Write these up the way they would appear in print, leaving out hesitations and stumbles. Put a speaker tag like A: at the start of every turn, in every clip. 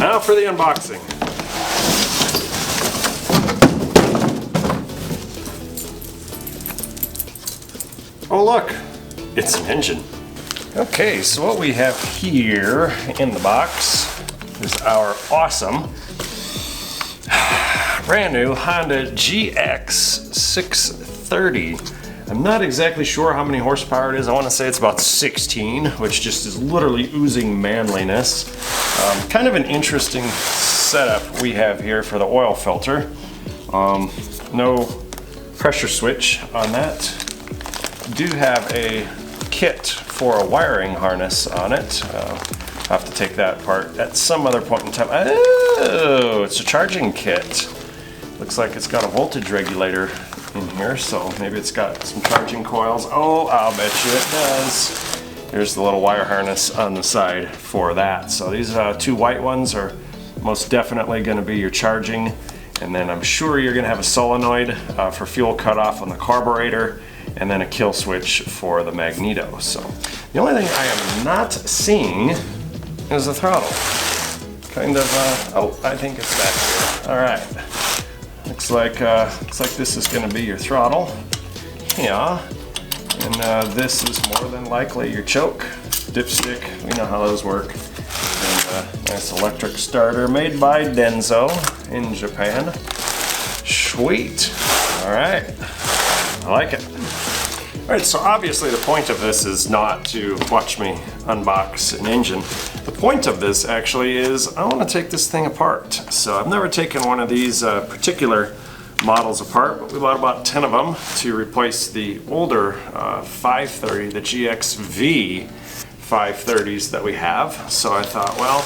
A: Now for the unboxing. Oh look, it's an engine. Okay, so what we have here in the box is our awesome brand new Honda GX 630. I'm not exactly sure how many horsepower it is. I want to say it's about 16, which just is literally oozing manliness. Kind of an interesting setup we have here for the oil filter. No pressure switch on that. Do have a kit for a wiring harness on it. I'll have to take that apart at some other point in time. Oh, it's a charging kit. Looks like it's got a voltage regulator in here, so maybe it's got some charging coils. Oh, I'll bet you it does. Here's the little wire harness on the side for that. So these two white ones are most definitely going to be your charging, and then I'm sure you're going to have a solenoid for fuel cutoff on the carburetor, and then a kill switch for the magneto. So the only thing I am not seeing is the throttle. Kind of, oh, I think it's back here. All right. Looks like this is going to be your throttle. Yeah. And this is more than likely your choke, dipstick. We know how those work. And nice electric starter made by Denso in Japan. Sweet. All right. I like it. All right, so obviously the point of this is not to watch me unbox an engine. The point of this actually is I want to take this thing apart. So I've never taken one of these particular models apart, but we bought about 10 of them to replace the older 530, the GXV 530s that we have. So I thought, well,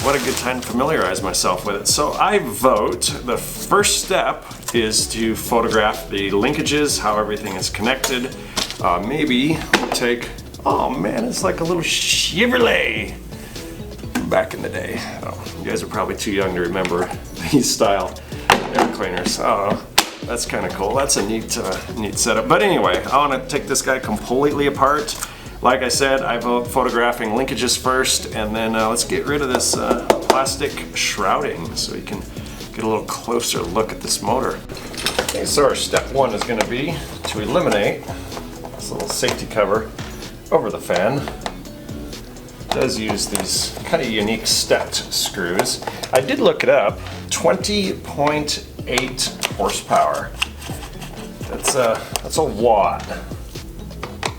A: what a good time to familiarize myself with it. So I vote the first step is to photograph the linkages, how everything is connected. Maybe we'll take, oh man, it's like a little Chevrolet back in the day. Oh, you guys are probably too young to remember these style air cleaners. Oh, that's kind of cool. That's a neat setup. But anyway, I want to take this guy completely apart. Like I said, I vote photographing linkages first, and then let's get rid of this plastic shrouding so we can get a little closer look at this motor. Okay, so our step one is going to be to eliminate this little safety cover over the fan. It does use these kind of unique stepped screws. I did look it up, 20.8 horsepower. That's a lot.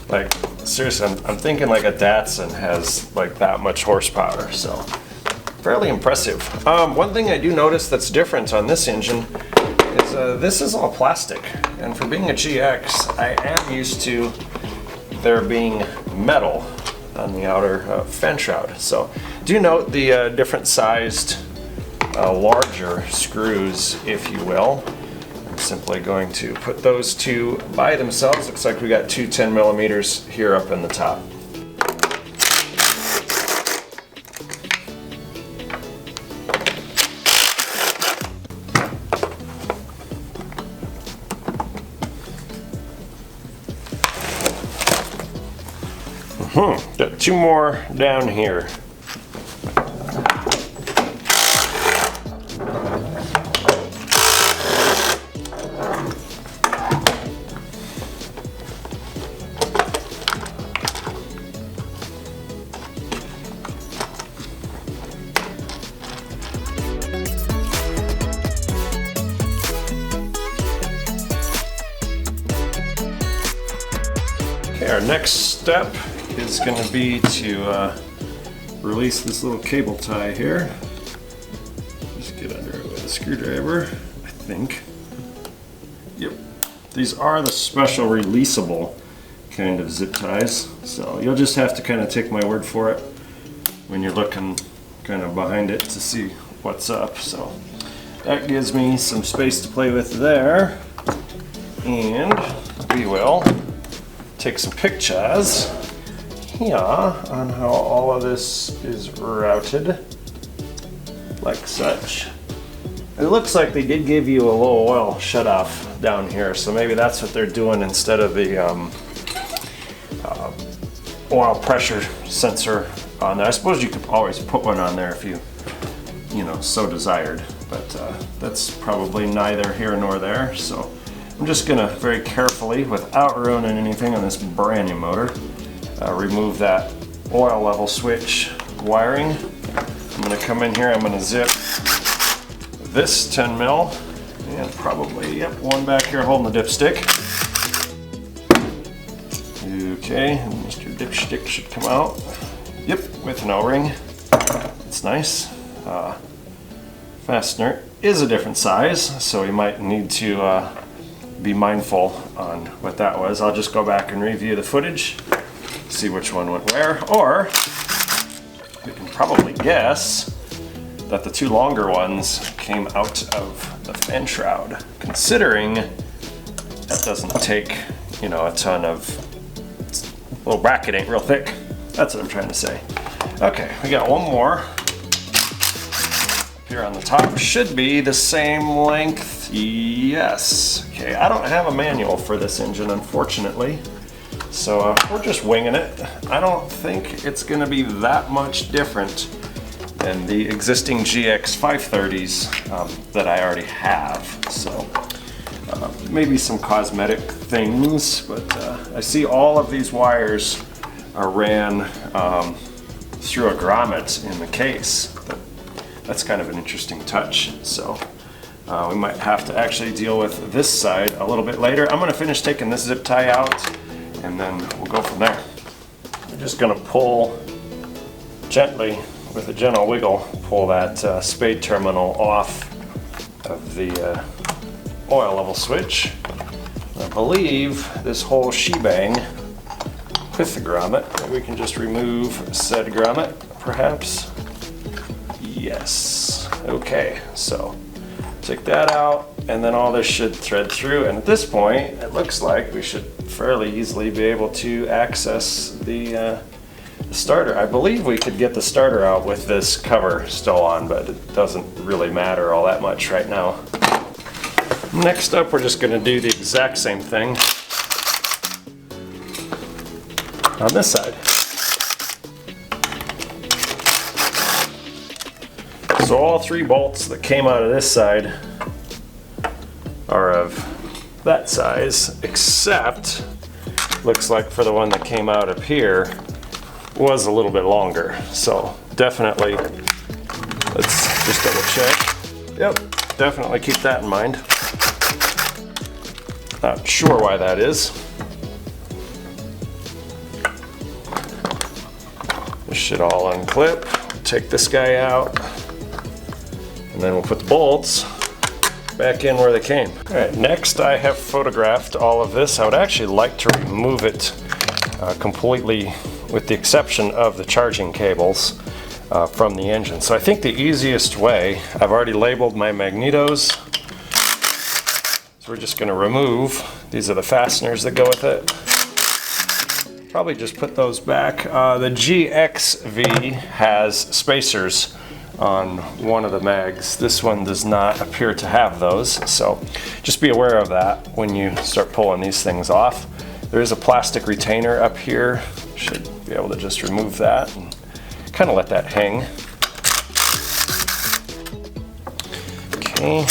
A: Like, seriously, I'm thinking like a Datsun has like that much horsepower, so fairly impressive. One thing I do notice that's different on this engine is this is all plastic, and for being a GX, I am used to there being metal on the outer fan shroud. So do note the different sized, larger screws, if you will. I'm simply going to put those two by themselves. Looks like we got two 10 millimeters here up in the top. Got two more down here. Okay, our next step is going to be to release this little cable tie here. Just get under it with a screwdriver, I think. Yep. These are the special releasable kind of zip ties, so you'll just have to kind of take my word for it when you're looking kind of behind it to see what's up. So that gives me some space to play with there, and we will take some pictures here on how all of this is routed, like such. It looks like they did give you a low oil shutoff down here, so maybe that's what they're doing instead of the oil pressure sensor on there. I suppose you could always put one on there if you you know, so desired. But that's probably neither here nor there. So I'm just gonna very carefully, without ruining anything on this brand new motor, remove that oil level switch wiring. I'm gonna come in here, I'm gonna zip this 10 mil and probably, yep, one back here holding the dipstick. Okay, and Mr. Dipstick should come out. Yep, with an O-ring. It's nice. Fastener is a different size, so you might need to be mindful on what that was. I'll just go back and review the footage, see which one went where, or you can probably guess that the two longer ones came out of the fan shroud, considering that doesn't take, you know, a ton of, little bracket ain't real thick. That's what I'm trying to say. Okay, we got one more. Here on the top should be the same length. Yes. Okay, I don't have a manual for this engine, unfortunately. So we're just winging it. I don't think it's gonna be that much different than the existing GX 530s that I already have. So maybe some cosmetic things, but I see all of these wires are ran through a grommet in the case. That's kind of an interesting touch. So we might have to actually deal with this side a little bit later. I'm gonna finish taking this zip tie out and then we'll go from there. I'm just gonna pull gently, with a gentle wiggle, pull that spade terminal off of the oil level switch. I believe this whole shebang with the grommet, we can just remove said grommet, perhaps. Yes. Okay, so take that out, and then all this should thread through, and at this point it looks like we should fairly easily be able to access the starter. I believe we could get the starter out with this cover still on, but it doesn't really matter all that much right now. Next up, we're just going to do the exact same thing on this side. So all three bolts that came out of this side are of that size, except looks like for the one that came out up here was a little bit longer. So definitely, let's just double check. Yep, definitely keep that in mind. Not sure why that is. This should all unclip. Take this guy out, and then we'll put the bolts back in where they came. All right, next I have photographed all of this. I would actually like to remove it completely, with the exception of the charging cables from the engine. So I think the easiest way, I've already labeled my magnetos. So we're just going to remove, these are the fasteners that go with it. Probably just put those back. The GXV has spacers on one of the mags. This one does not appear to have those, so just be aware of that when you start pulling these things off. There is a plastic retainer up here. Should be able to just remove that and kind of let that hang. Okay.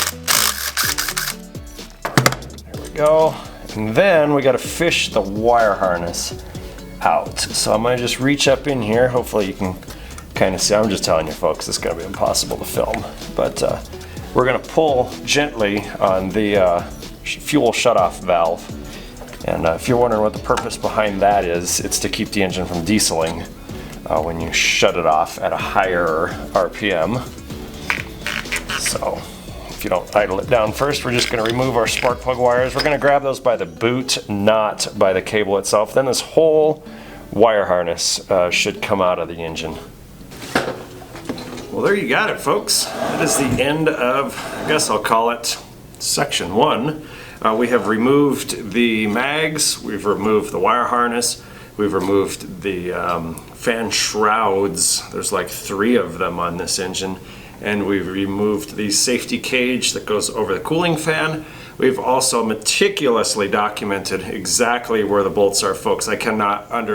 A: There we go. And then we got to fish the wire harness out. So I'm going to just reach up in here. Hopefully you can kind of see. I'm just telling you folks, it's going to be impossible to film. But we're going to pull gently on the fuel shutoff valve. And if you're wondering what the purpose behind that is, it's to keep the engine from dieseling when you shut it off at a higher RPM. So if you don't idle it down first, we're just going to remove our spark plug wires. We're going to grab those by the boot, not by the cable itself. Then this whole wire harness should come out of the engine. Well, there you got it, folks. That is the end of, I guess I'll call it, section 1. We have removed the mags, we've removed the wire harness, we've removed the fan shrouds. There's like 3 of them on this engine. And we've removed the safety cage that goes over the cooling fan. We've also meticulously documented exactly where the bolts are, folks. I cannot I don't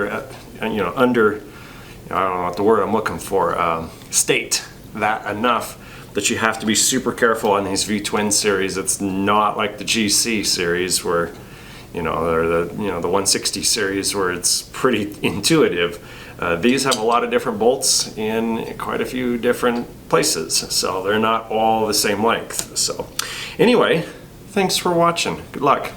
A: know what the word I'm looking for, state that enough. that you have to be super careful on these V-twin series. It's not like the GC series where, or the 160 series where it's pretty intuitive. These have a lot of different bolts in quite a few different places, so they're not all the same length. So anyway, thanks for watching. Good luck.